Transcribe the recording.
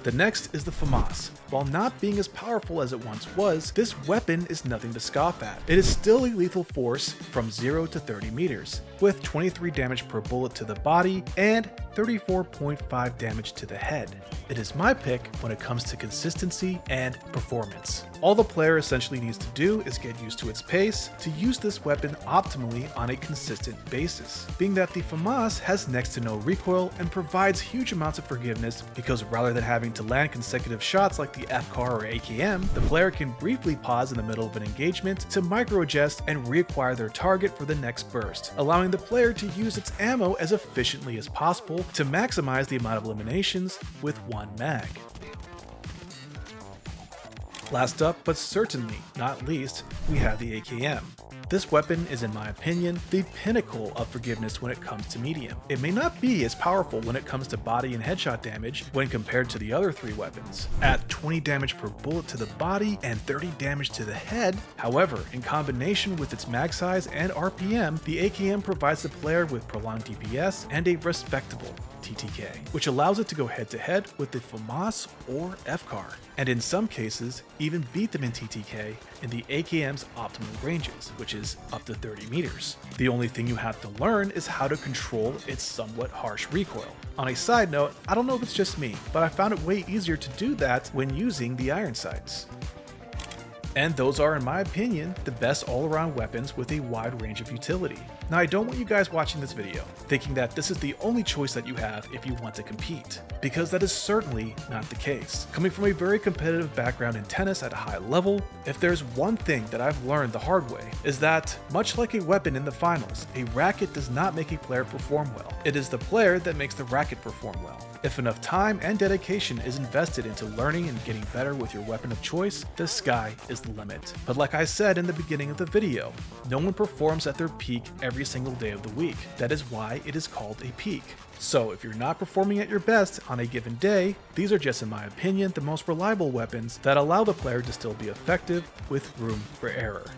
The next is the Famas. While not being as powerful as it once was, this weapon is nothing to scoff at. It is still a lethal force from 0 to 30 meters, with 23 damage per bullet to the body and 34.5 damage to the head. It is my pick when it comes to consistency and performance. All the player essentially needs to do is get used to its pace to use this weapon optimally on a consistent basis, being that the Famas has next to no recoil and provides huge amounts of forgiveness because rather than having to land consecutive shots like the FCAR or AKM, the player can briefly pause in the middle of an engagement to micro-adjust and reacquire their target for the next burst, allowing the player to use its ammo as efficiently as possible to maximize the amount of eliminations with one mag. Last up, but certainly not least, we have the AKM. This weapon is, in my opinion, the pinnacle of forgiveness when it comes to medium. It may not be as powerful when it comes to body and headshot damage when compared to the other three weapons, at 20 damage per bullet to the body and 30 damage to the head. However, in combination with its mag size and RPM, the AKM provides the player with prolonged DPS and a respectable TTK, which allows it to go head to head with the Famas or FCAR, and in some cases even beat them in TTK in the AKM's optimal ranges, which is up to 30 meters. The only thing you have to learn is how to control its somewhat harsh recoil. On a side note, I don't know if it's just me, but I found it way easier to do that when using the iron sights. And those are, in my opinion, the best all-around weapons with a wide range of utility. Now, I don't want you guys watching this video thinking that this is the only choice that you have if you want to compete, because that is certainly not the case. Coming from a very competitive background in tennis at a high level, if there's one thing that I've learned the hard way, is that, much like a weapon in the finals, a racket does not make a player perform well. It is the player that makes the racket perform well. If enough time and dedication is invested into learning and getting better with your weapon of choice, the sky is the limit. But like I said in the beginning of the video, no one performs at their peak every single day of the week. That is why it is called a peak. So if you're not performing at your best on a given day, these are just, in my opinion, the most reliable weapons that allow the player to still be effective with room for error.